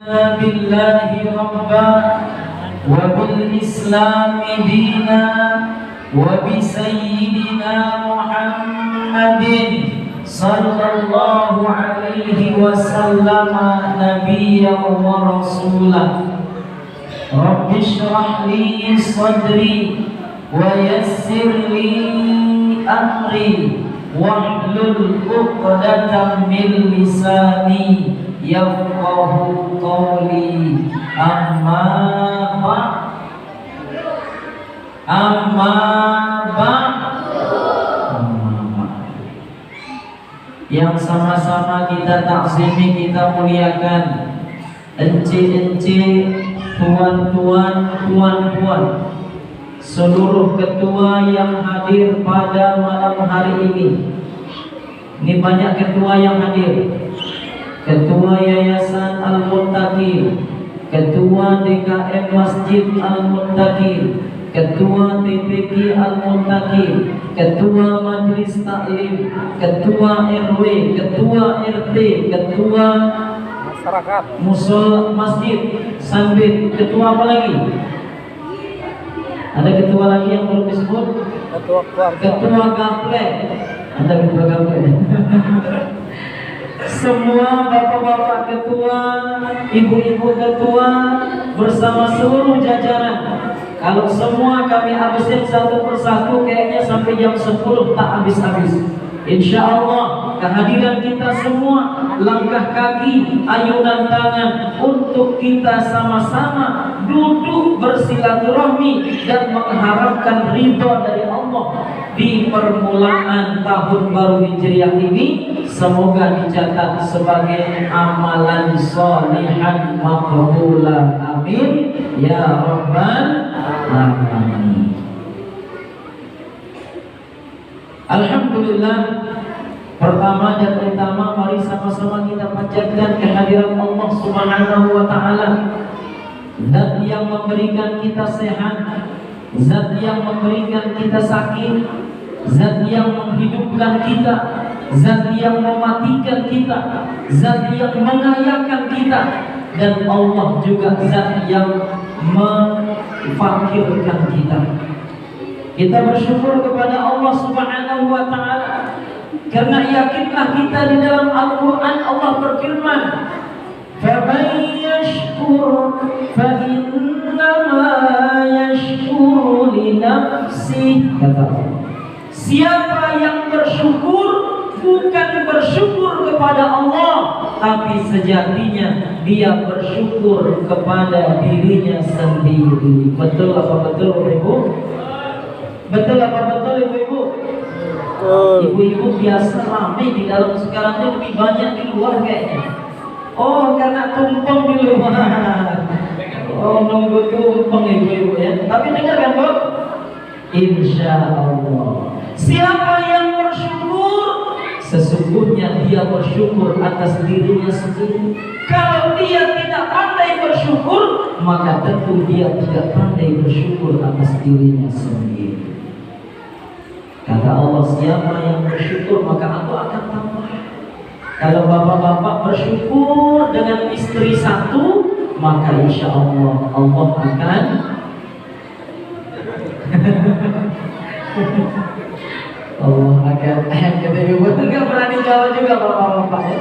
بالله ربا وبالإسلام دينا وبسيدنا محمد صلى الله عليه وسلم نبيا ورسولا رب اشرح لي صدري ويسر لي أمري واحلل عقدة من لساني yafqahu qawli amma yang sama-sama kita taksimi, kita muliakan ence-ence, tuan-tuan, puan-puan, seluruh ketua yang hadir pada malam hari ini. Ini banyak ketua yang hadir. Ketua Yayasan Al-Muttaqin, Ketua DKM Masjid Al-Muttaqin, Ketua TPQ Al-Muttaqin, Ketua Majelis Taklim, Ketua RW, Ketua RT, Ketua Masyarakat Musul Masjid Sambit, Ketua apa lagi? Ada ketua lagi yang belum disebut? Ketua Gaplek. Ada ketua Gaplek. Semua bapak-bapak ketua, ibu-ibu ketua bersama seluruh jajaran. Kalau semua kami habisin satu persatu kayaknya sampai jam 10 tak habis-habis. Insya Allah kehadiran kita semua, langkah kaki, ayunan tangan untuk kita sama-sama duduk bersilaturahmi dan mengharapkan ridha dari Allah di permulaan tahun baru Hijriah ini. Semoga dicatat sebagai amalan sholihan maqbulan, amin ya rabbal alamin. Alhamdulillah, pertama dan utama mari sama-sama kita panjatkan kehadiran Allah Subhanahu wa taala, Zat yang memberikan kita sehat, Zat yang memberikan kita sakit, Zat yang menghidupkan kita, Zat yang mematikan kita, Zat yang mengayakan kita, dan Allah juga Zat yang memfakirkan kita. Kita bersyukur kepada Allah Subhanahu wa taala karena yakinlah kita di dalam Al-Qur'an Allah berfirman, "Faman yashkur fa innama yashkuru li nafsihi." Kata Allah, siapa yang bersyukur bukan bersyukur kepada Allah, tapi sejatinya dia bersyukur kepada dirinya sendiri. Betul apa betul, Ibu? Betul apa betul, Ibu-ibu? Ibu-ibu biasa ramai di dalam, sekarang ini lebih banyak di luar kayaknya. Oh, karena tumpeng di luar. Oh, nunggu tumpeng ibu-ibu ya. Tapi dengar kan, Bu? Insya Allah, siapa yang bersyukur, sesungguhnya dia bersyukur atas dirinya sendiri. Kalau dia tidak pandai bersyukur, maka tentu dia tidak pandai bersyukur atas dirinya sendiri. Kata Allah, siapa yang bersyukur maka aku akan tambah. Kalau bapak-bapak bersyukur dengan istri satu, maka insya Allah Allah akan Allah akan kata ibu nggak berani jawab juga bapak-bapak ya.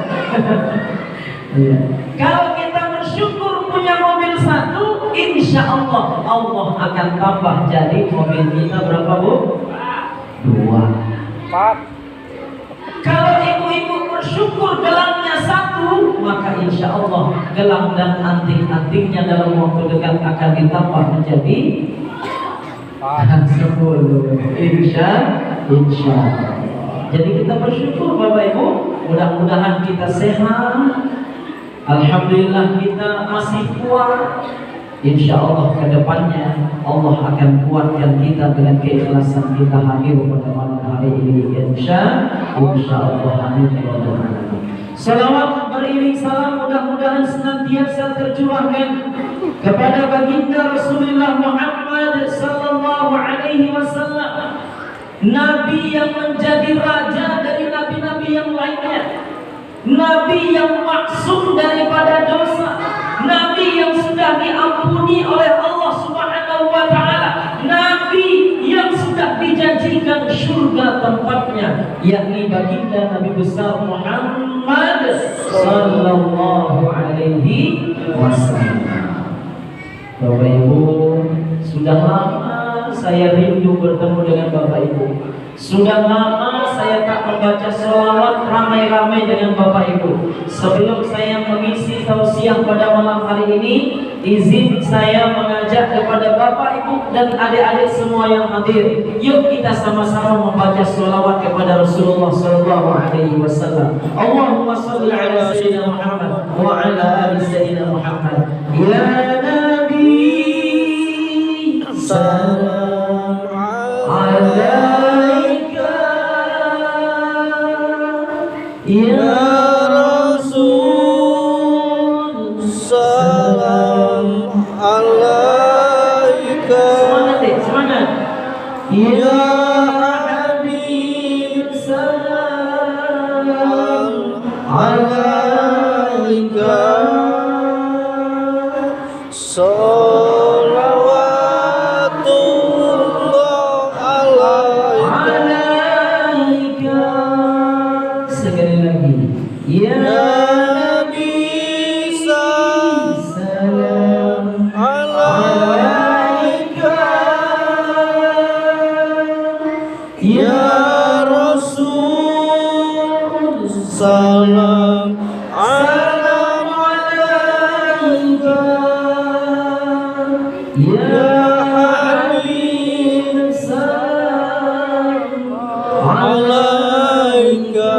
Iya. Kalau kita bersyukur punya mobil satu, insya Allah Allah akan tambah jadi mobil kita berapa, Bu? 2, 4. Kalau ibu-ibu bersyukur gelangnya 1, maka insya Allah gelang dan anting-antingnya dalam waktu dekat akan ditambah menjadi 10. Insya Allah. Jadi kita bersyukur Bapak Ibu, mudah-mudahan kita sehat. Alhamdulillah kita masih kuat. Insya Allah ke depannya Allah akan kuatkan kita dengan keikhlasan kita hadir pada malam hari ini. Insya Allah, amin. Salawat beriring salam mudah-mudahan senantiasa tercurahkan kepada baginda Rasulullah Muhammad sallallahu alaihi wasallam, Nabi yang menjadi raja dari nabi-nabi yang lainnya, Nabi yang maksum daripada dosa, surga tempatnya, yakni baginda Nabi besar Muhammad sallallahu alaihi wasallam. Bapak Ibu, sudah lama saya rindu bertemu dengan Bapak Ibu. Sudah lama saya tak membaca sholawat ramai-ramai dengan Bapak Ibu. Sebelum saya mengisi tausiah pada malam hari ini, izin saya mengajak kepada Bapak Ibu dan adik-adik semua yang hadir, yuk kita sama-sama membaca sholawat kepada Rasulullah sallallahu alaihi wasallam. Allahumma shalli ala sayyidina Muhammad wa ala ali sayyidina Muhammad. Ya Nabi salam alaika, ya Rasul salam alaika. Semangat deh, semangat. Ya Habib salam alaika, salawatullah alaika. Sekali lagi, ya Nabi salam alaika, ya Rasul salam alaika, ya Habib salam alaika,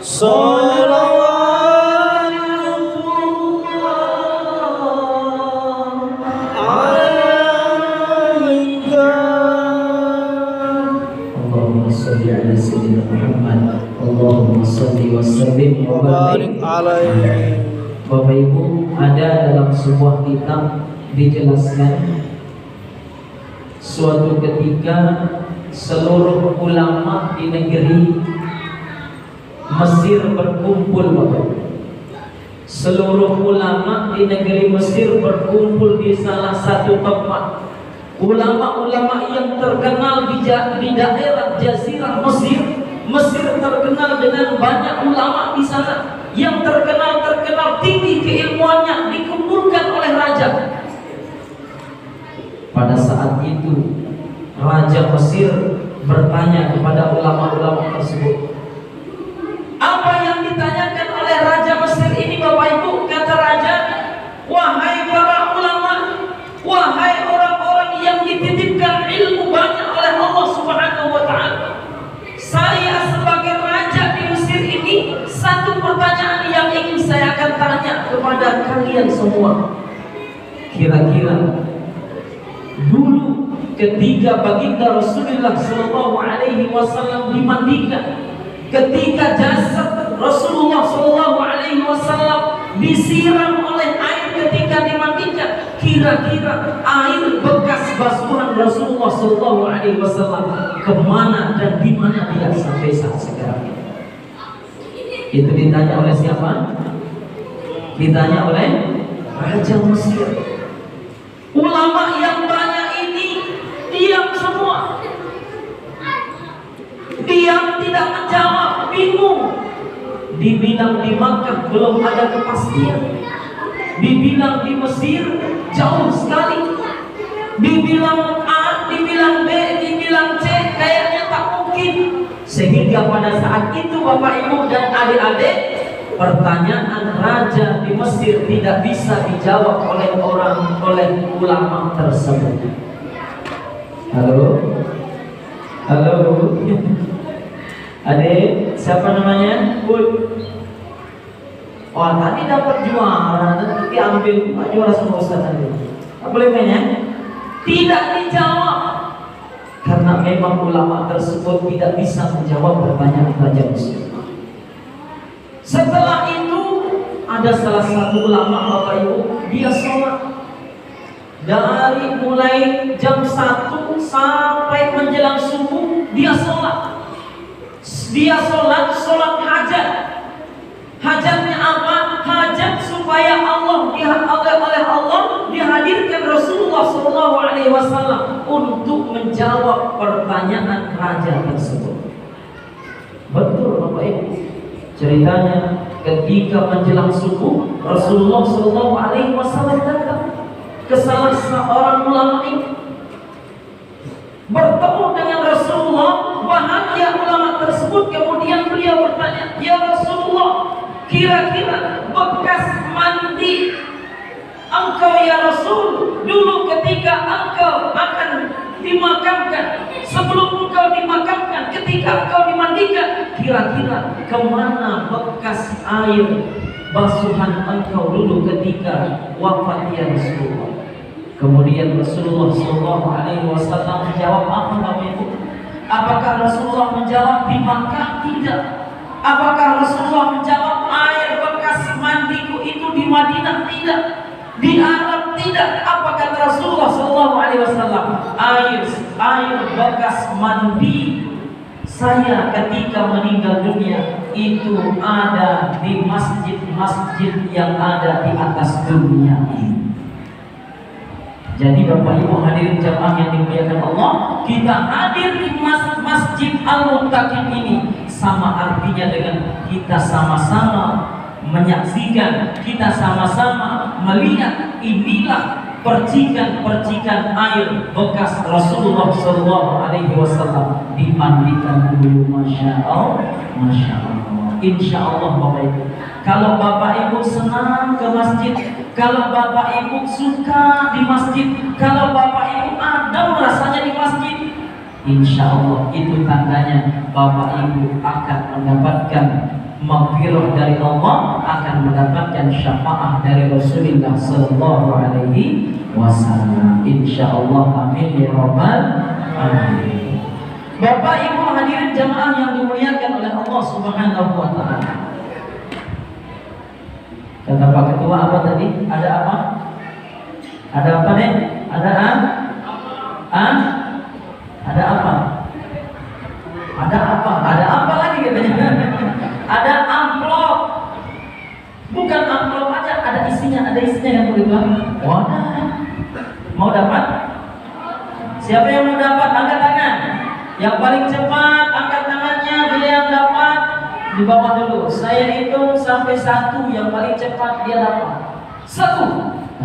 salawatullah alaika. Allahumma sholli ala sayyidina Muhammad, Allahumma sholli wa sallim wa barik alaihi. Bapak Ibu, ada dalam sebuah kitab dijelaskan suatu ketika seluruh ulama di negeri Mesir berkumpul, Bapak. Seluruh ulama di negeri Mesir berkumpul di salah satu tempat. Ulama-ulama yang terkenal di daerah Jazirah Mesir. Mesir terkenal dengan banyak ulama di sana. Yang terkenal tinggi keilmuannya dikumpulkan oleh raja. Pada saat itu Raja Mesir bertanya kepada ulama-ulama tersebut. Apa yang ditanyakan oleh Raja Mesir ini, Bapak Ibu? Kata raja, wahai para ulama, wahai orang-orang yang dititipkan ilmu banyak oleh Allah Subhanahu wa ta'ala, saya sebagai raja di Mesir ini, satu pertanyaan yang ingin saya akan tanya kepada kalian semua. Kira-kira dulu ketika baginda Rasulullah sallallahu alaihi wasallam dimandikan, ketika jasad Rasulullah sallallahu alaihi wasallam disiram oleh air ketika dimandikan, kira-kira air bekas basuhan Rasulullah sallallahu alaihi wasallam kemana dan di mana dia sampai saat sekarang ini? Itu ditanya oleh siapa? Ditanya oleh Raja Mesir. Ulama yang banyak ini diam semua. Diam, tidak menjawab, bingung. Dibilang di Makkah belum ada kepastian, dibilang di Mesir jauh sekali, dibilang A, dibilang B, dibilang C, kayaknya tak mungkin. Sehingga pada saat itu Bapak Ibu dan adik-adik, pertanyaan raja di Mesir tidak bisa dijawab oleh ulama tersebut. Halo? Halo? Adik, siapa namanya? Bud. Oh, tadi dapat juara, nanti ambil juara sama Ustaz tadi. Tak boleh tanya? Tidak dijawab. Karena memang ulama tersebut tidak bisa menjawab pertanyaan Raja Mesir. Setelah itu ada salah satu ulama, Bapak Ibu, dia sholat dari mulai jam 1 sampai menjelang subuh. Dia sholat sholat hajat. Hajatnya apa? Hajat supaya oleh Allah dihadirkan Rasulullah SAW untuk menjawab pertanyaan raja tersebut. Betul Bapak Ibu. Ceritanya ketika menjelang subuh, Rasulullah SAW datang ke salah seorang ulama ini, bertemu dengan Rasulullah. Bahagia ulama tersebut. Kemudian beliau bertanya, ya Rasulullah, kira-kira bekas mandi engkau ya Rasul dulu ketika engkau akan dimakamkan, sebelum engkau dimakamkan, ketika engkau dimandikan, kira-kira kemana bekas air basuhan engkau dulu ketika wafat ya Rasulullah? Kemudian Rasulullah SAW menjawab apa Bapak Ibu? Apakah Rasulullah menjawab di Makkah? Tidak. Apakah Rasulullah menjawab air bekas mandiku itu di Madinah? Tidak. Di Arab? Tidak. Apa kata Rasulullah SAW? Air bekas mandi saya ketika meninggal dunia itu ada di masjid-masjid yang ada di atas dunia ini. Jadi Bapak Ibu hadirin jamaah yang dimuliakan Allah, kita hadir di Masjid Al-Muttaqin ini sama artinya dengan kita sama-sama menyaksikan, kita sama-sama melihat inilah percikan-percikan air bekas Rasulullah SAW dimandikan dulu. Masya Allah, Masya Allah. Insya Allah Bapak Ibu, kalau Bapak Ibu senang ke masjid, kalau Bapak Ibu suka di masjid, kalau Bapak Ibu adem rasanya di masjid, insya Allah itu tandanya Bapak Ibu akan mendapatkan maghfirah dari Allah, akan mendapatkan syafaat dari Rasulullah Sallallahu Alaihi Wasallam. Insya Allah, amin ya rabbal alamin. Bapak Ibu hadirin jamaah yang dimuliakan oleh Allah Subhanahu Wa Taala. Kata Pak Ketua apa tadi? Ada apa? Ada apa nih? Ada Ada apa? Ada apa? Ada apa lagi katanya? Ada amplop. Bukan amplop aja, ada isinya yang begitu. Wadah. Mau dapat? Siapa yang mau dapat? Angkat tangan. Yang paling cepat angkat tangannya, dia yang dapat. Di bawah dulu. Saya hitung sampai 1, yang paling cepat dia dapat 1.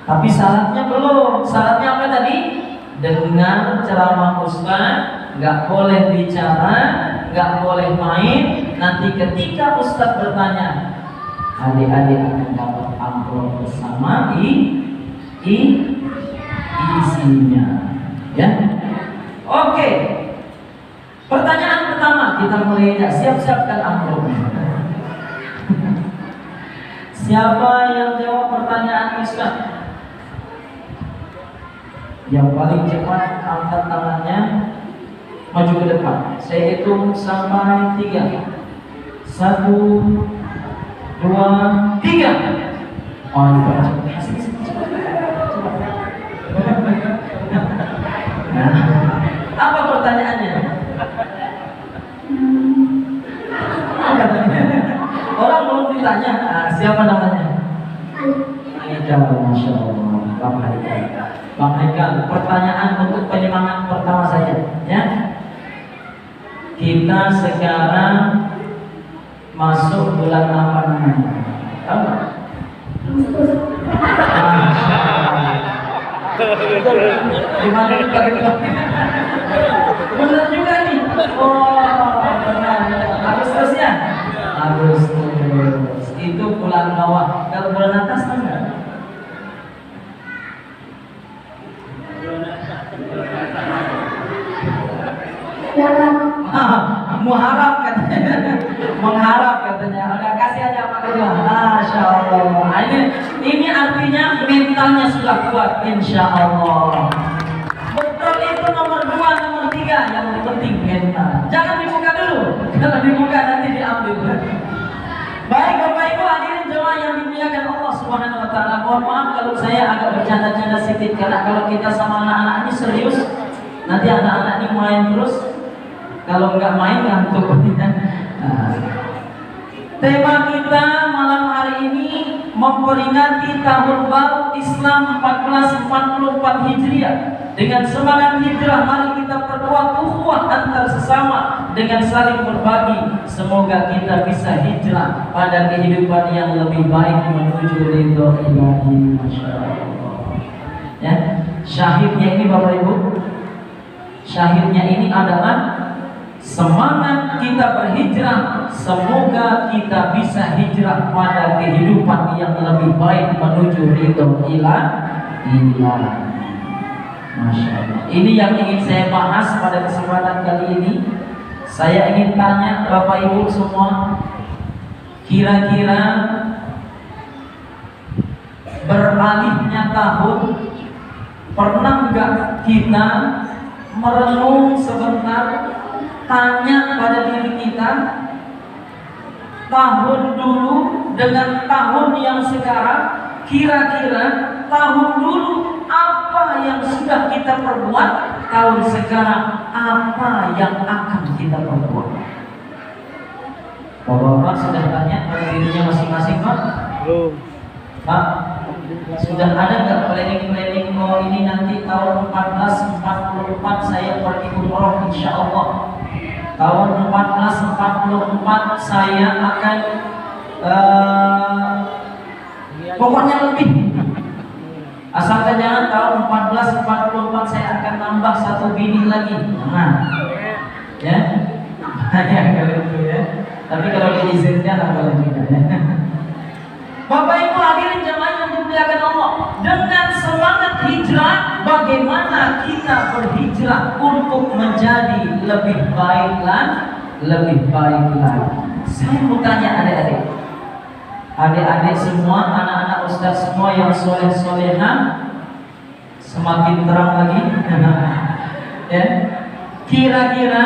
Tapi syaratnya belum. Syaratnya apa tadi? Dengan ceramah Ustaz, nggak boleh bicara, nggak boleh main. Nanti ketika Ustaz bertanya, adik-adik akan dapat amplop bersama isinya. Ya, oke. Pertanyaan pertama kita mulai. Siap-siapkan amplopnya. Siapa yang jawab pertanyaan Ustaz? Yang paling cepat angkat tangannya, maju ke depan. Saya hitung sampai 3. 1, 2, 3. Oh, nah, apa pertanyaannya? Orang belum ditanya. Siapa namanya? Haikal. Masya Allah. Bang Haikal, pertanyaan untuk penyemangat pertama saja, ya. Kita sekarang masuk bulan apa namanya? Tahu nggak? Gimana kita? Benar juga nih. Oh, benar. Agustus ya? Agustus. Itu bulan bawah. Kalau bulan atas enggak? Mengharap katanya. Mengharap katanya. Udah kasih aja Pak Ketua. Masya Allah. Ini artinya mentalnya sudah kuat. Insya Allah. Betul itu nomor 2, nomor 3. Yang penting mental. Jangan dibuka dulu. Kalau dibuka nanti diambil. Baik Bapak Ibu hadirin jemaah yang dimuliakan Allah Subhanahu Wa Taala. Mohon maaf kalau saya agak bercanda-canda sedikit, karena kalau kita sama anak-anak ini serius, nanti anak-anak ini main terus. Kalau nggak main ngantuk. Nah, tema kita malam hari ini memperingati tahun baru Islam 1444 Hijriah. Dengan semangat hijrah, mari kita perkuat ukhuwah antar sesama dengan saling berbagi. Semoga kita bisa hijrah pada kehidupan yang lebih baik menuju ridho Ilahi. Masyaallah. Ya, syahidnya ini Bapak Ibu, syahidnya ini adalah semangat kita berhijrah. Semoga kita bisa hijrah pada kehidupan yang lebih baik menuju ridho Ilahi. Masya Allah. Ini yang ingin saya bahas pada kesempatan kali ini. Saya ingin tanya Bapak Ibu semua, kira-kira beralihnya tahun, pernah nggak kita merenung sebentar, tanya pada diri kita, tahun dulu dengan tahun yang sekarang, kira-kira tahun dulu apa yang sudah kita perbuat, tahun sekarang apa yang akan kita perbuat? Bapak sudah tanya pada dirinya masing-masing, Pak? Belum. Pak, sudah ada nggak planning-planning, oh ini nanti tahun 1444 saya pergi umroh insya Allah, tahun 1444 saya akan pokoknya lebih, asalkan jangan tahun 1444 saya akan nambah 1 bini lagi. Nah, ya, hanya kalau itu ya. Tapi kalau diizinkan apa lagi ya. Bapak Ibu hadirin jemaah yang dimuliakan Allah, dengan semangat hijrah, bagaimana kita berhijrah untuk menjadi lebih baik lagi. Saya mau tanya adik-adik semua, anak-anak ustaz semua yang soleh-solehah, semakin terang lagi. Ya, kira-kira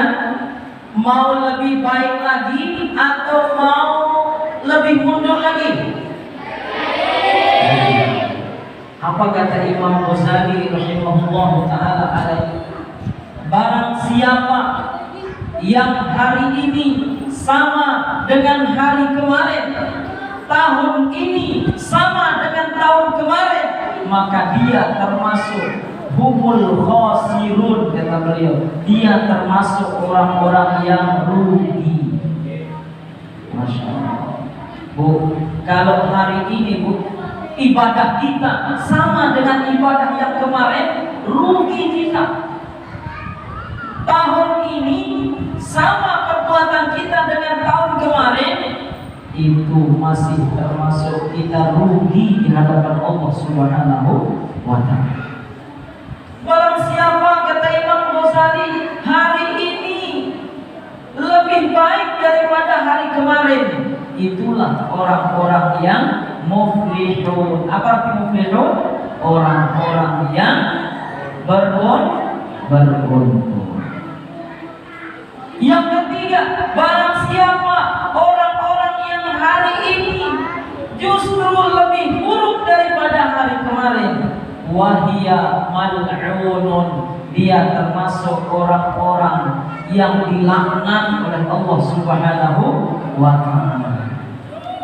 mau lebih baik lagi atau mau lebih mundur lagi? Apa kata Imam Ghazali rahimahullah ta'ala alaihi? Barang siapa yang hari ini sama dengan hari kemarin, tahun ini sama dengan tahun kemarin, maka dia termasuk humul khasirun, kata beliau. Dia termasuk orang-orang yang rugi. Masya Allah. Bu, kalau hari ini Bu, ibadah kita sama dengan ibadah yang kemarin, rugi kita. Tahun ini sama perbuatan kita dengan tahun kemarin, itu masih termasuk kita rugi di hadapan Allah Subhanahu wa Ta'ala. Barang siapa, kata Imam Ghazali, hari ini lebih baik daripada hari kemarin, itulah orang-orang yang muflihun. Apa arti muflihun? Orang-orang yang beruntung. Yang ketiga, barang siapa orang-orang yang hari ini justru lebih buruk daripada hari kemarin, wahia mal'unun, dia termasuk orang-orang yang dilaknat oleh Allah Subhanahu wa Ta'ala.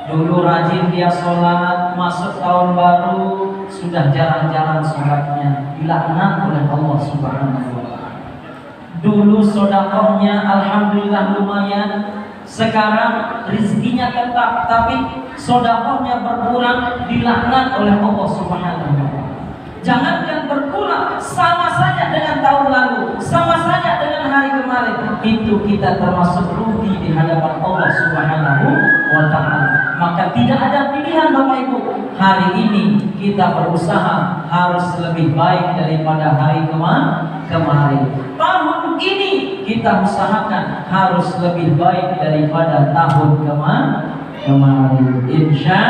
Dulu rajin dia sholat, masuk tahun baru sudah jarang-jarang sholatnya, dilaknat oleh Allah Subhanahu wa Ta'ala. Dulu sedekahnya alhamdulillah lumayan, sekarang rezekinya tetap tapi sedekahnya berkurang, dilaknat oleh Allah Subhanahu wa Ta'ala. Jangankan berkurang, sama saja dengan tahun lalu, sama saja dengan hari kemarin, itu kita termasuk rugi di hadapan Allah Subhanahu wa Ta'ala. Maka tidak ada pilihan Bapak Ibu. Hari ini kita berusaha harus lebih baik daripada hari kemarin. Tahun ini kita usahakan harus lebih baik daripada tahun kemarin. Insya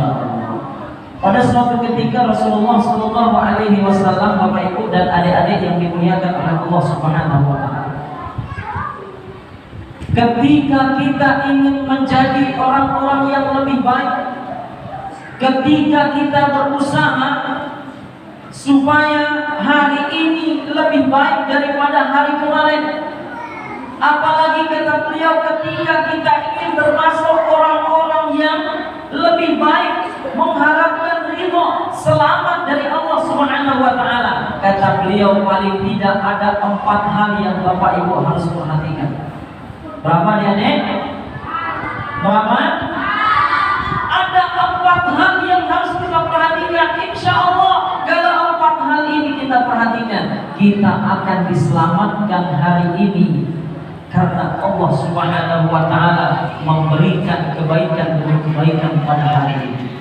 Allah. Pada suatu ketika Rasulullah Shallallahu Alaihi Wasallam, Bapak Ibu dan adik-adik yang dimuliakan oleh Allah Subhanahu Wa Taala, ketika kita ingin menjadi orang-orang yang lebih baik, ketika kita berusaha supaya hari ini lebih baik daripada hari kemarin, apalagi kata beliau, ketika kita ingin termasuk orang-orang yang lebih baik, selamat dari Allah Subhanahu wa taala. Kata beliau, paling tidak ada 4 hal yang Bapak Ibu harus perhatikan. Berapa dia, Nek? Berapa? Ada 4 hal yang harus kita perhatikan. Insya Allah kalau 4 hal ini kita perhatikan, kita akan diselamatkan hari ini. Karena Allah Subhanahu wa taala memberikan kebaikan demi kebaikan pada hari ini.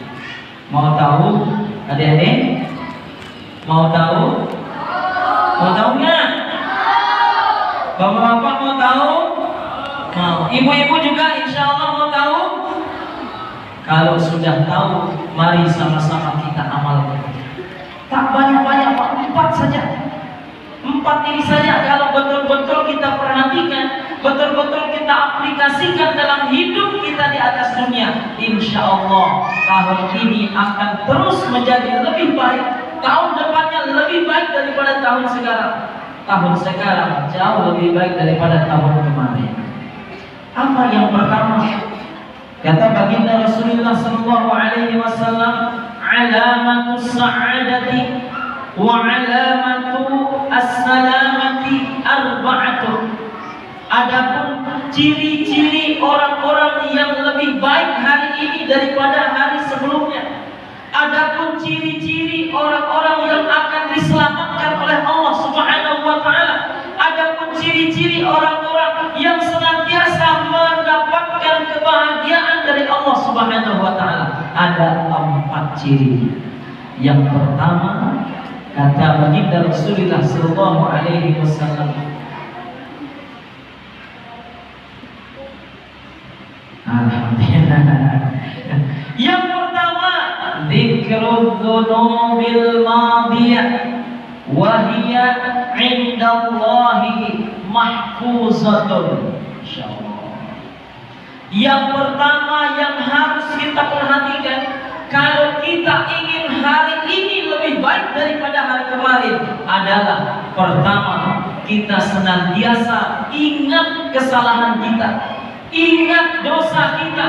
Mau tahu adik-adik? Mau tahu? Mau tahu nggak? Bapak-bapak mau tahu? Mau. Ibu-ibu juga insya Allah mau tahu? Kalau sudah tahu, mari sama-sama kita amalkan. Tak banyak-banyak, Pak, 4 saja. 4 ini saja kalau betul-betul kita perhatikan, betul-betul kita aplikasikan dalam hidup kita di atas dunia, insya Allah tahun ini akan terus menjadi lebih baik. Tahun depannya lebih baik daripada tahun sekarang. Tahun sekarang jauh lebih baik daripada tahun kemarin. Apa yang pertama? Kata baginda Rasulullah sallallahu alaihi wasallam, alamatus sa'adati wa alamatu as-salamati arba'atun. Adapun ciri-ciri orang-orang yang lebih baik hari ini daripada hari sebelumnya. Adapun ciri-ciri orang-orang yang akan diselamatkan oleh Allah Subhanahu wa taala. Adapun ciri-ciri orang-orang yang senantiasa mendapatkan kebahagiaan dari Allah Subhanahu wa taala. Ada 4 ciri. Yang pertama, kata baginda Rasulullah sallallahu alaihi wasallam, alhamdulillah. Yang pertama, dzikrul dzunubil madiyah wa hiya 'indallahi mahfuzatun. Insyaallah. Yang pertama yang harus kita perhatikan, kalau kita ingin hari ini lebih baik daripada hari kemarin, adalah pertama, kita senantiasa ingat kesalahan kita, ingat dosa kita,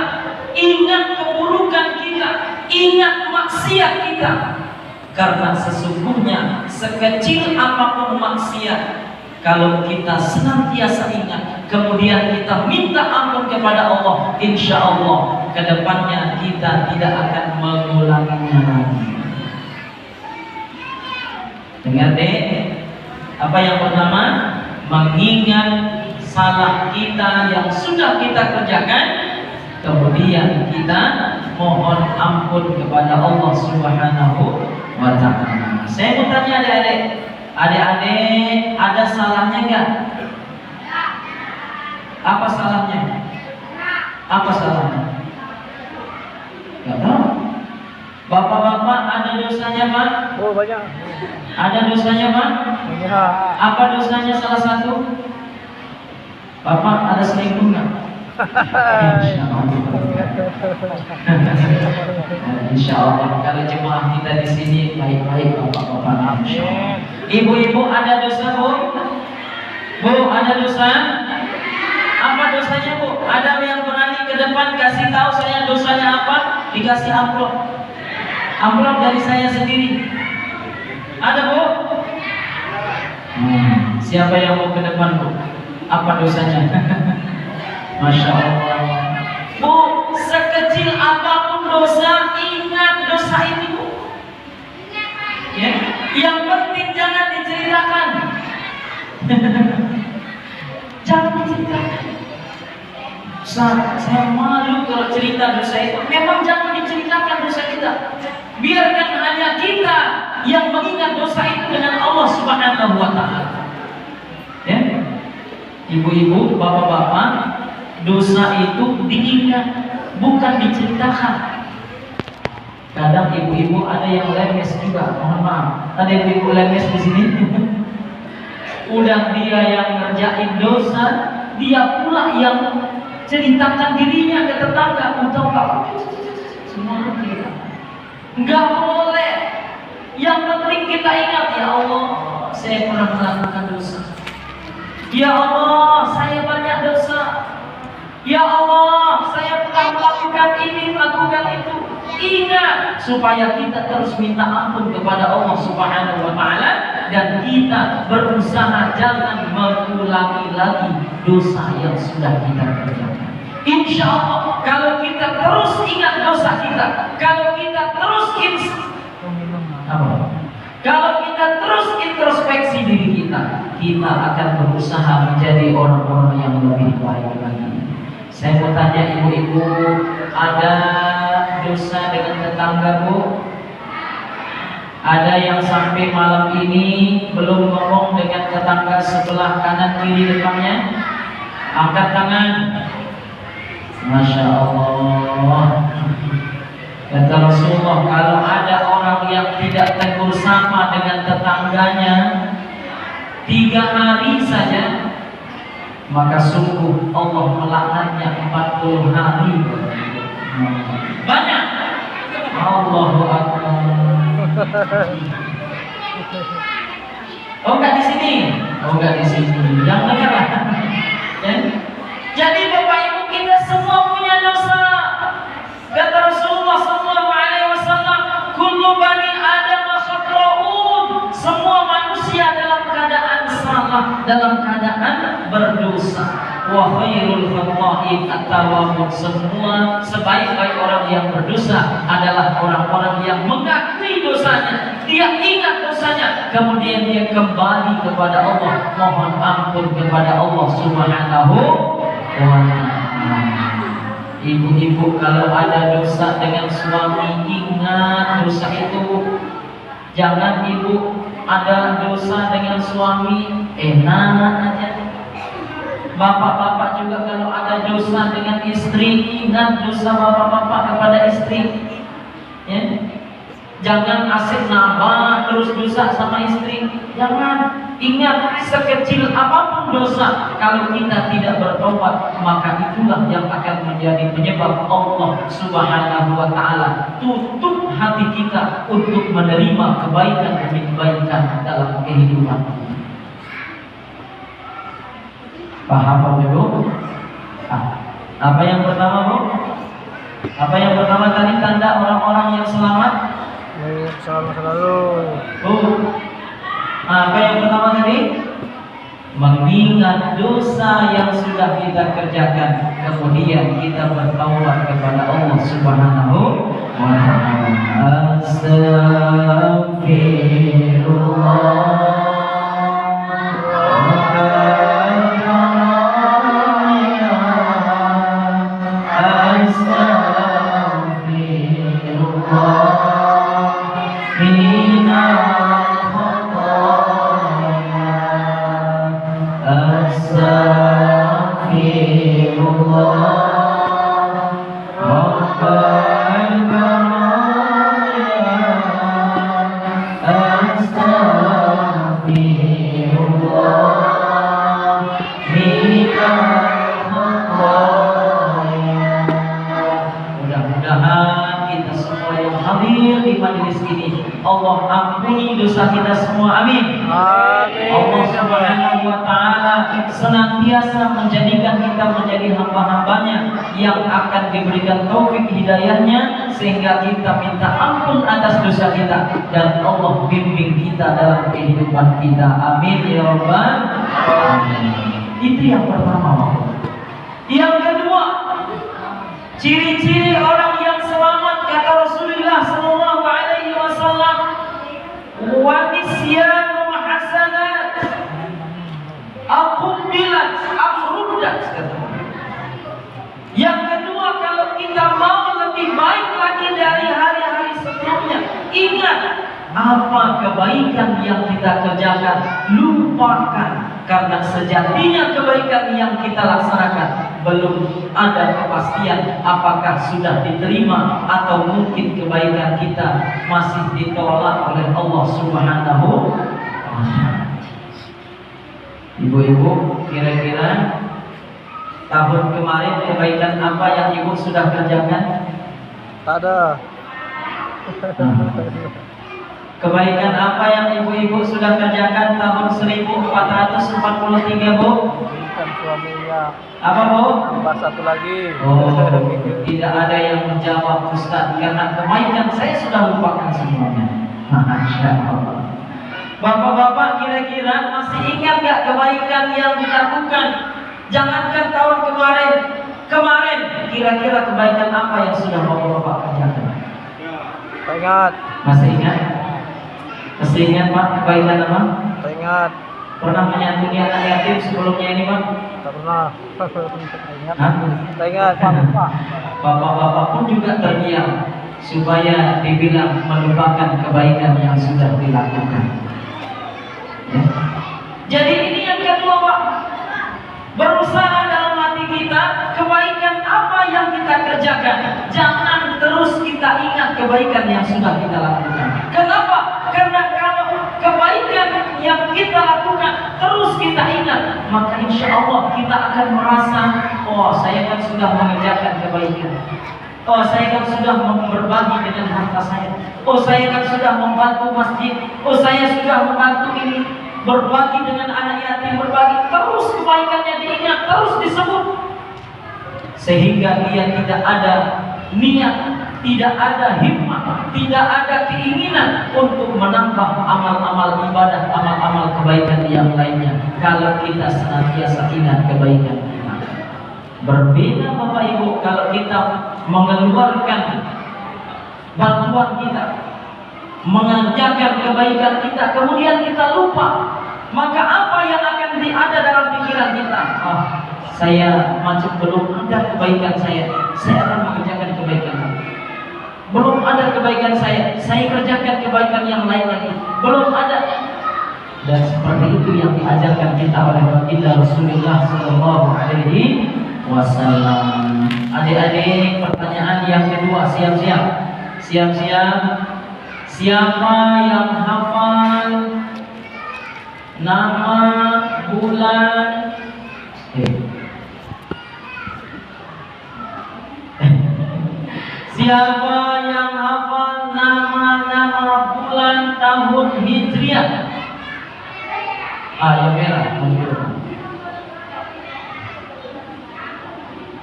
ingat keburukan kita, ingat maksiat kita. Karena sesungguhnya sekecil apapun maksiat, kalau kita senantiasa ingat, kemudian kita minta ampun kepada Allah, insya Allah kedepannya kita tidak akan mengulanginya lagi. Dengar deh, apa yang pertama? Mengingat salah kita yang sudah kita kerjakan, kemudian kita mohon ampun kepada Allah Subhanahu wa ta'ala. Saya mau tanya adik-adik, ada salahnya enggak? Apa salahnya? Apa salahnya? Enggak tahu. Bapak-bapak ada dosanya, Pak? Oh, banyak. Ada dosanya, Pak? Banyak. Apa dosanya salah satu? Bapak ada selingkuh enggak? Insya Allah kalau jemaah kita di sini baik-baik, bapak-bapak. Ibu-ibu ada dosa, Bu? Bu ada dosa? Apa dosanya, Bu? Ada yang berani ke depan kasih tahu saya dosanya apa? Dikasih amplop. Amplop dari saya sendiri. Ada, Bu? Siapa yang mau ke depan, Bu? Apa dosanya? Masya Allah. Bu, sekecil apapun dosa, ingat dosa ini, Bu. Ya, yang penting jangan diceritakan. Jangan diceritakan. Saya malu kalau cerita dosa itu. Memang jangan diceritakan dosa kita. Biarkan hanya kita yang mengingat dosa itu dengan Allah Subhanahu wa ta'ala. Ya, ibu-ibu, bapak-bapak, dosa itu diingat, bukan diceritakan. Kadang ibu-ibu ada yang lemes juga, mohon maaf. Ada ibu-ibu lemes di sini. Udah dia yang ngerjain dosa, dia pula yang ceritakan dirinya ke tetangga. Tahu Pak? Semua kita. Enggak boleh. Yang penting kita ingat, ya Allah, saya pernah melakukan dosa. Ya Allah, saya banyak dosa. Ya Allah, saya pernah melakukan ini, melakukan itu. Ingat supaya kita terus minta ampun kepada Allah Subhanahu wa taala dan kita berusaha jangan mengulangi lagi dosa yang sudah kita kerjakan. Insya Allah kalau kita terus ingat dosa kita, kalau kita terus kalau kita terus introspeksi diri kita, kita akan berusaha menjadi orang-orang yang lebih baik lagi. Saya mau tanya ibu-ibu, ada dosa dengan tetangga, Bu? Ada yang sampai malam ini belum ngomong dengan tetangga sebelah kanan kiri depannya? Angkat tangan. Masya Allah. Kata Rasulullah, kalau ada orang yang tidak tegur sapa dengan tetangganya 3 hari saja, maka sungguh Allah melaknatnya 40 hari. Banyak. Allahu Akbar. Oh enggak di sini. Oh enggak di sini. Yang dengar lah. Jadi Bapak Ibu, kita semua punya dosa. Kata Rasulullah sallallahu alaihi wasallam, kullu bani Adam khata'un. Semua manusia dalam keadaan salah, dalam keadaan berdosa. Wa khairul khata'in at-tawwabun. Semua sebaik-baik orang yang berdosa adalah orang-orang yang mengakui dosanya, dia ingat dosanya, kemudian dia kembali kepada Allah, mohon ampun kepada Allah Subhanahu wa ta'ala. Ibu-ibu, kalau ada dosa dengan suami, ingat dosa itu. Jangan ibu ada dosa dengan suami enak aja. Bapak-bapak juga kalau ada dosa dengan istri, ingat dosa bapak-bapak kepada istri, ya. Jangan asik nambah terus dosa sama istri. Jangan. Ingat, sekecil apapun dosa, kalau kita tidak bertobat, maka itulah yang akan menjadi penyebab Allah Subhanahu wa ta'ala tutup hati kita untuk menerima kebaikan demi kebaikan dalam kehidupan. Paham dulu? Apa yang pertama, Bu? Apa yang pertama tadi tanda orang-orang yang selamat? Selamat selalu. Apa yang pertama tadi? Mengingat dosa yang sudah kita kerjakan, kemudian kita bertaubat kepada Allah Subhanahu wa ta'ala. Astagfirullah. Allah ampuni dosa kita semua, amin. Amin. Allah Subhanahu wa ta'ala senantiasa menjadikan kita menjadi hamba-hambanya yang akan diberikan taufik hidayahnya, sehingga kita minta ampun atas dosa kita dan Allah bimbing kita dalam kehidupan kita, amin ya rabbal alamin. Itu yang pertama. Yang kedua, ciri-ciri orang yang selamat, kata Rasulullah sallallahu alaihi wasallam, wa nisyanul hasanat aqubilat afruddat. Yang kedua, kalau kita mau lebih baik lagi dari hari-hari sebelumnya, ingat apa kebaikan yang kita kerjakan, lupakan, karena sejatinya kebaikan yang kita laksanakan belum ada kepastian apakah sudah diterima atau mungkin kebaikan kita masih ditolak oleh Allah Subhanahu wa ta'ala. Ibu-ibu, kira-kira tahun kemarin kebaikan apa yang ibu sudah kerjakan? Tak ada. Kebaikan apa yang ibu-ibu sudah kerjakan tahun 1443, Bu? suaminya. Apa Bu? Tambah satu lagi. Oh, tidak ada yang menjawab Ustaz karena kebaikan saya sudah lupakan semuanya. Masya Allah. Bapak-bapak kira-kira masih ingat gak kebaikan yang dilakukan? Jangankan tahun kemarin kira-kira kebaikan apa yang sudah bapak-bapak kerjakan? Ingat. Masih ingat? Masih ingat Pak kebaikan apa? Ingat. Pernah menyantuni anak yatim sebelumnya ini Pak? Tak pernah. Ingat. Hah? Ingat Pak. Bapak-bapak pun juga terdiam supaya dibilang melupakan kebaikan yang sudah dilakukan. Ya. Jadi ini yang kedua Pak, berusaha dalam hati kita kebaikan apa yang kita kerjakan. Jangan terus kita ingat kebaikan yang sudah kita lakukan. Kenapa? Karena kalau kebaikan yang kita lakukan terus kita ingat, maka insya Allah kita akan merasa, oh saya kan sudah mengerjakan kebaikan. Oh saya kan sudah berbagi dengan harta saya. Oh saya kan sudah membantu masjid. Oh saya sudah membantu ini, berbagi dengan anak yatim, berbagi. Terus kebaikannya diingat, terus disebut, sehingga dia tidak ada niat, tidak ada hikmah, tidak ada keinginan untuk menambah amal-amal ibadah, amal-amal kebaikan yang lainnya. Kalau kita senantiasa ingat kebaikan kita. Berbeda Bapak Ibu kalau kita mengeluarkan bantuan kita, mengerjakan kebaikan kita, kemudian kita lupa, maka apa yang akan ada dalam pikiran kita? Oh, saya macam belum ada kebaikan saya akan mengerjakan kebaikan. Belum ada kebaikan saya kerjakan kebaikan yang lain lagi. Belum ada. Dan seperti itu yang diajarkan kita oleh baginda Rasulullah Sallallahu Alaihi Wasallam. Adik-adik, pertanyaan yang kedua, siap-siap. Siapa yang hafal nama bulan Siapa yang hafal nama bulan tahun Hijriah? Yang merah.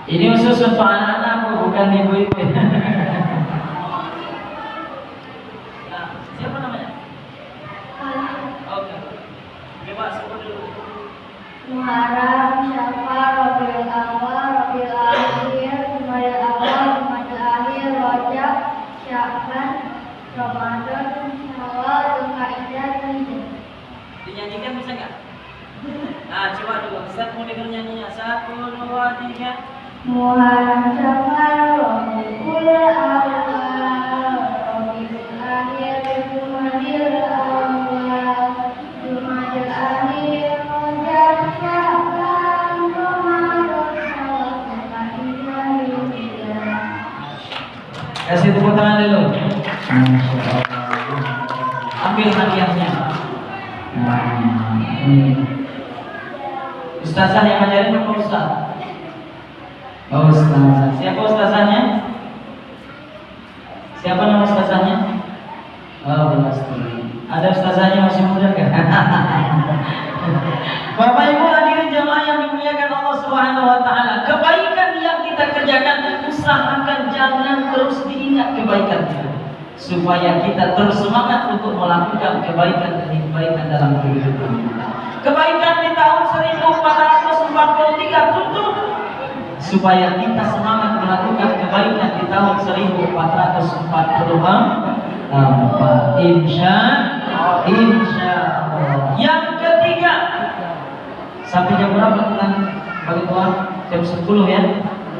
Ini khusus untuk anak-anak, bukan ibu-ibu. Siapa namanya? Oke. Coba sebut dulu. Muharram, Syawal, Rabiul Awal, Rabiul Akhir, Jumadil Awal, Jumadil Akhir, Rajab, Sya'ban, Ramadan, Syawal, Dzulqa'dah, Dzulhijjah. Dinyanyikan bisa nggak? Nah, coba dulu. Ustaz mau dengar nyanyinya. 1, 2, 3. Muharram, Syawal, Rabiul Awal, Rabiul Akhir, Jumadil Awal, Jumadil Akhir, Rajab, Sya'ban, Ramadan, Syawal, Dzulqa'dah, Dzulhijjah. Kasih tepuk tangan dulu. Masya Allah. Ambil hadiahnya. Ustazah yang ngajarin apa Ustaz? Oh, Ustazah. Siapa ustazahnya? Siapa nama ustazahnya? Oh, pasti. Ada ustazahnya masih muda kan? Bapak Ibu hadirin jamaah yang dimuliakan Allah Subhanahu wa taala, kebaikan yang kita kerjakan usahakan jangan terus diingat kebaikan kita, supaya kita terus semangat untuk melakukan kebaikan demi kebaikan dalam kehidupan kita. Kebaikan di tahun 1443 tutup, supaya kita semangat melakukan kebaikan di tahun 1444. Insya Allah. Yang ketiga, sampai jam berapa kita bagi Tuhan? Jam 10 ya.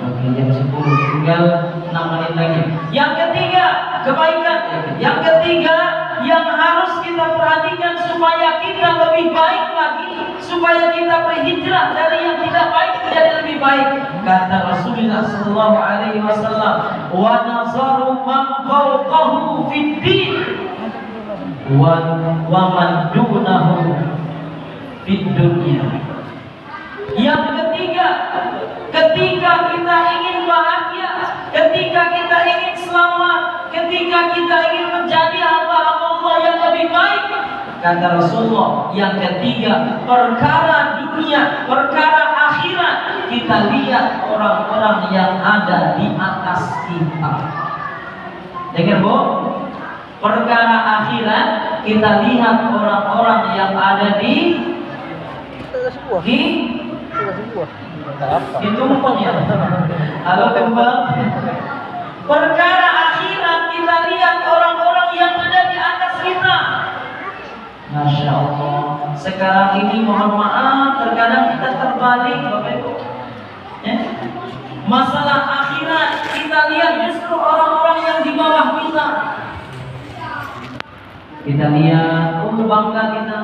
Oke, jam 10 tinggal 6 menit lagi. Yang ketiga, kebaikan. Yang ketiga yang harus kita perhatikan supaya kita lebih baik lagi, supaya kita berhijrah dari yang tidak baik menjadi lebih baik. Kata Rasulullah sallallahu alaihi wasallam, "Wa nazaru man fawqahu fid din wa man dunahu fid dunya." Yang ketiga, ketika kita ingin bahagia, ketika kita ingin selamat, ketika kita ingin menjadi hamba-hamba Allah yang lebih baik, kata Rasulullah, yang ketiga, perkara dunia, perkara akhirat kita lihat orang-orang yang ada di atas kita. Dengar Bu, perkara akhirat kita lihat orang-orang yang ada di itu umumnya. Halo kembang. Perkara akhirat kita lihat orang-orang yang ada di atas kita. Masya Allah. Sekarang ini mohon maaf, terkadang kita terbalik, Bapak Ibu. Ya? Masalah akhirat kita lihat justru orang-orang yang di bawah kita. Kita lihat, bangga kita.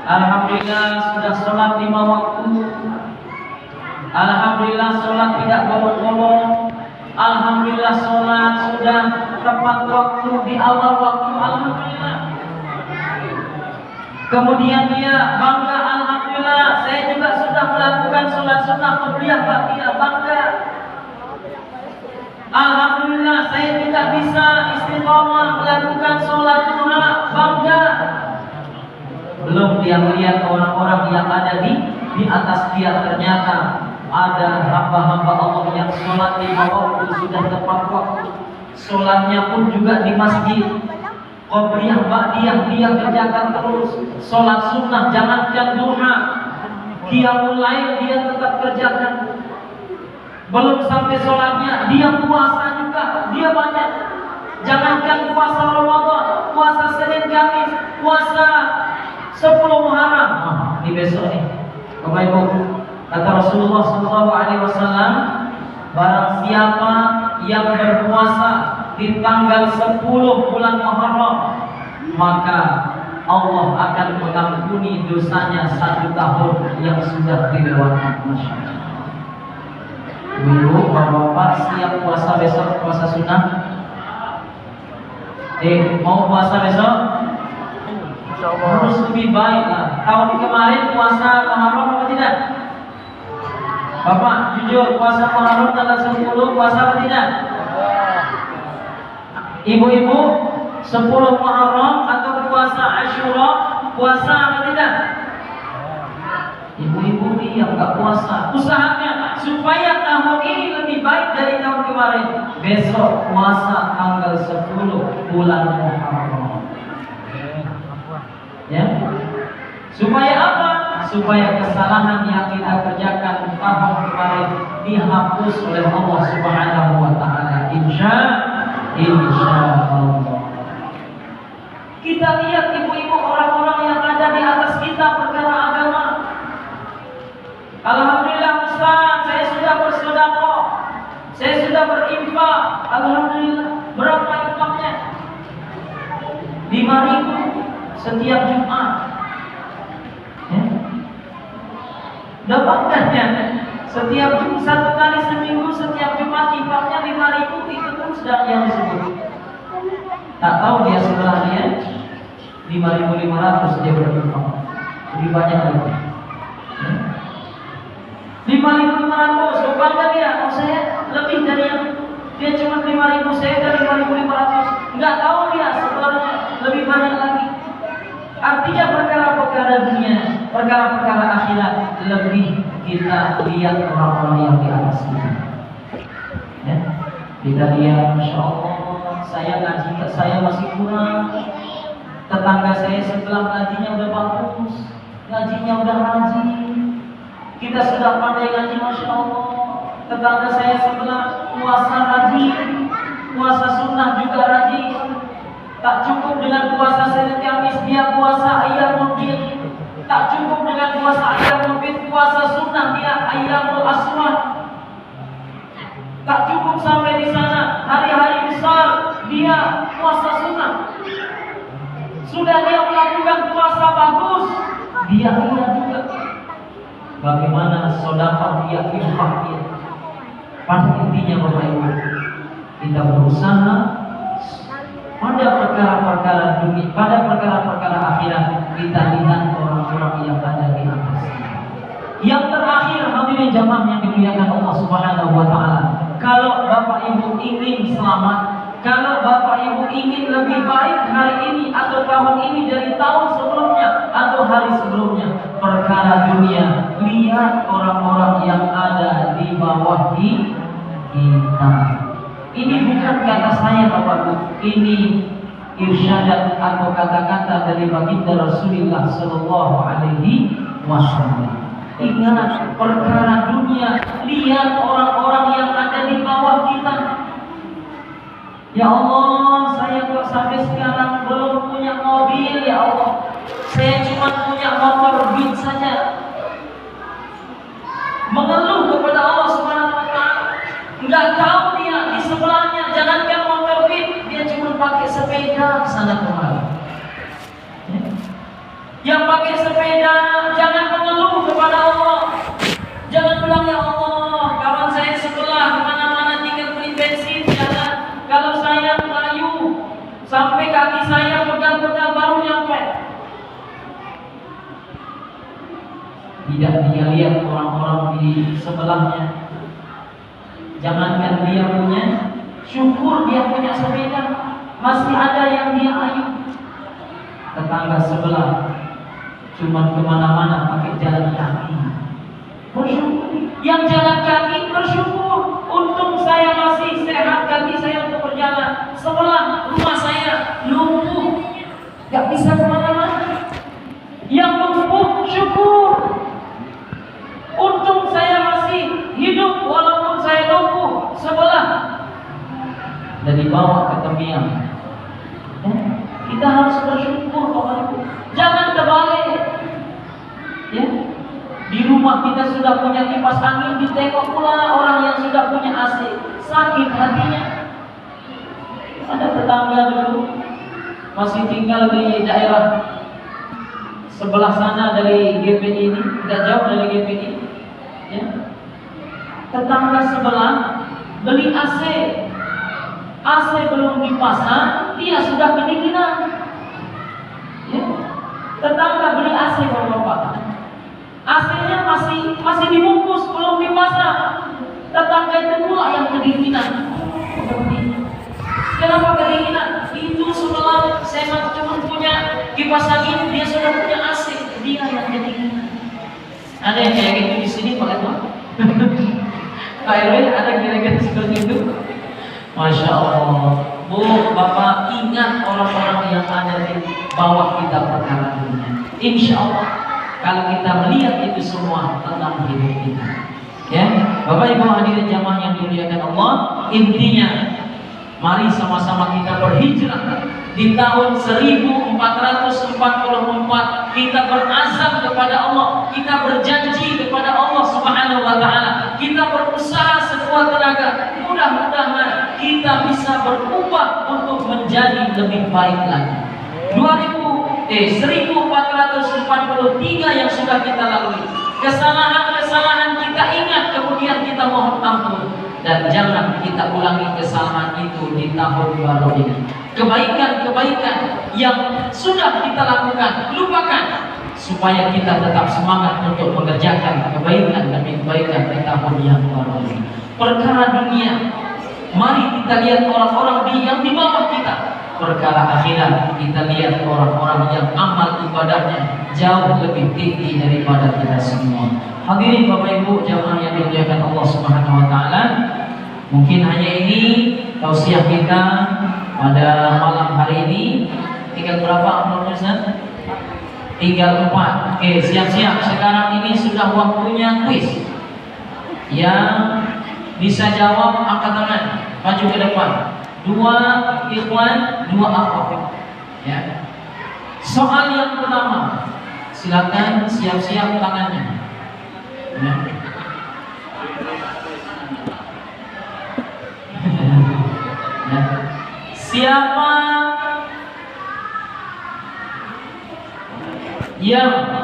Alhamdulillah sudah sholat 5 waktu. Alhamdulillah sholat tidak bolong-bolong. Alhamdulillah sholat sudah tepat waktu di awal waktu. Alhamdulillah. Kemudian dia bangga, alhamdulillah saya juga sudah melakukan sholat sunnah qabliyah ba'diyah, bangga. Alhamdulillah saya juga bisa istiqamah melakukan sholat duha, bangga. Belum dia melihat orang-orang yang ada di atas dia, ternyata ada hamba-hamba Allah yang sholat 5 waktu sudah tepat waktu. Sholatnya pun juga di masjid. Qabliyah ba'diyah dia kerjakan terus. Sholat sunnah jangankan duha, qiyamul lail dia tetap kerjakan. Belum sampai sholatnya, dia puasa juga, dia banyak. Jangankan puasa Ramadan, puasa Senin Kamis, puasa 10 Muharram. Di besok nih, Bapak Ibu, kata Rasulullah SAW, barang siapa yang berpuasa di tanggal 10 bulan Muharram, maka Allah akan mengampuni dosanya 1 tahun yang sudah dilewati. Masya Allah. Ibu, bapak-bapak siap puasa besok, puasa sunnah? Mau puasa besok? Harus lebih baik lah. Tahun kemarin puasa Muharram apa tidak? Bapak jujur, puasa Muharram tanggal 10 puasa apa tidak? Ibu-ibu 10 Muharram atau puasa Asyura puasa apa tidak? Ibu-ibu yang nggak puasa, usahakan supaya tahun ini lebih baik dari tahun kemarin. Besok puasa tanggal 10 bulan Muharram. Ya, supaya apa? Supaya kesalahan yang kita kerjakan tahun kemarin dihapus oleh Allah Subhanahu wa Ta'ala. Insya Allah. Kita lihat ibu-ibu orang-orang yang ada di atas kita perkara agama. Alhamdulillah Ustaz, saya sudah bersedekah, saya sudah berinfak. Alhamdulillah. Berapa infaknya? 5.000 setiap Jumat. Ya. Dapatkannya setiap Jumat, 1 kali seminggu, setiap Jumat infaknya 5.000, itu pun sudah yang disebut. Tak tahu dia setelah dia 5.500 dia berinfak. Lebih banyak lagi. Ya. 5.500, bangga dia. Oh, saya lebih dari yang dia cuma 5.000, saya dari 5.500. Enggak tahu dia sebenarnya lebih banyak lagi. Artinya perkara-perkara dunia, perkara-perkara akhirat lebih kita lihat orang-orang yang di atas kita. Ya, kita lihat, Masya Allah, saya ngaji, saya masih kurang. Tetangga saya sebelah ngajinya udah bagus, ngajinya udah rajin. Kita sudah pandai ngaji, Masya Allah. Tetangga saya sebelah puasa rajin, puasa sunnah juga rajin. Tak cukup dengan puasa Senin Kamis, dia puasa Ayyamul Bid. Tak cukup dengan puasa Ayyamul Bid, puasa sunnah dia Ayyamul Aswad. Tak cukup sampai di sana, hari-hari besar dia puasa sunnah. Sudah dia melakukan puasa bagus, dia juga. Bagaimana sedekah dia, infak dia. Pada intinya Bapak Ibu, kita berusaha pada perkara-perkara dunia, pada perkara-perkara akhirat kita lihat orang-orang yang ada di atas. Yang terakhir, hadirin jamaah yang dimuliakan Allah Subhanahu wa Ta'ala, kalau Bapak Ibu ingin selamat, Kalau Bapak Ibu ingin lebih baik hari ini atau tahun ini dari tahun sebelumnya atau hari sebelumnya, perkara dunia, lihat orang-orang yang ada di bawah kita. Ini bukan kata saya Bapak Ibu, ini irsyadat atau kata-kata dari baginda Rasulullah Sallallahu Alaihi Wasallam. Ingat perkara dunia, lihat orang-orang yang ada di bawah kita. Ya Allah, saya kok sampai sekarang belum punya mobil, ya Allah. Saya cuma punya motor Beat saja. Mengeluh kepada Allah Subhanahu wa taala. Enggak tahu dia di sebelahnya, jangankan motor Beat, dia cuma pakai sepeda sana kemari. Yang pakai sepeda jangan mengeluh kepada Allah. Jangan bilang ya Allah, kawan saya sebelah kemana-mana tinggal beli bensin, jangan. Kalau saya melayu sampai kaki saya pegal-pegal baru nyampe. Tidak dia lihat orang-orang di sebelahnya. Jangankan dia punya, syukur dia punya sepeda, masih ada yang dia ayu. Tetangga sebelah cuma kemana-mana pakai jalan kaki. Bersyukur. Yang jalan kaki bersyukur. Untung saya masih sehat, kaki saya untuk berjalan. Sebelah rumah saya lumpuh, gak bisa kemana-mana. Yang lumpuh syukur. Untung saya masih hidup walaupun saya lumpuh. Sebelah dan dibawa ke tepian. Kita harus bersyukur Bapak Ibu. Jangan terbalik. Ya. Di rumah kita sudah punya kipas angin, ditengok pula orang yang sudah punya AC, sakit hatinya. Ada tetangga dulu masih tinggal di daerah sebelah sana dari GPI ini, tidak jauh dari GPI. Ya. Tetangga sebelah beli AC, AC belum dipasang, dia sudah kedinginan. Ya. Tetangga beli AC Bapak-bapak, AC-nya masih dibungkus, belum dipasang. Tetangga itu pula yang kedinginan. Kenapa kedinginan? Itu sebelah saya cuma punya kipas angin, dia sudah punya AC, dia yang kedinginan. Ada yang kayak gitu di sini Pak Edwan? Pak Erwin ada kira-kira seperti itu? Masya Allah. Bu, Bapak ingat orang-orang yang ada di bawah kita perkara dunia. Insya Allah kalau kita melihat itu semua tentang hidup kita, ya, Bapak Ibu hadirin jamaah yang dimuliakan Allah, intinya mari sama-sama kita berhijrah di tahun 1444. Kita berazam kepada Allah, kita berjanji kepada Allah Subhanahu wa taala, kita berusaha sekuat tenaga. Mudah-mudahan kita bisa berubah untuk menjadi lebih baik lagi. 1443 yang sudah kita lalui, kesalahan-kesalahan kita ingat, kemudian kita mohon ampun, dan jangan kita ulangi kesalahan itu di tahun baru ini. Kebaikan-kebaikan yang sudah kita lakukan lupakan, supaya kita tetap semangat untuk mengerjakan kebaikan demi kebaikan di tahun yang baru ini. Perkara dunia, mari kita lihat orang-orang yang di bawah kita. Perkara akhirat, kita lihat orang-orang yang amal ibadahnya jauh lebih tinggi daripada kita semua. Hadirin Bapak Ibu jamaah yang dimuliakan Allah Subhanahu wa taala, mungkin hanya ini tausiah kita pada malam hari ini. Tinggal berapa amplopnya Ustaz? Tinggal 4. Oke, siap-siap. Sekarang ini sudah waktunya kuis. Yang bisa jawab angkat tangan, maju ke depan. 2 ikhwan, 2 akhwat. Ya. Soal yang pertama, silakan siap-siap tangannya. Ya. Ya. Siapa yang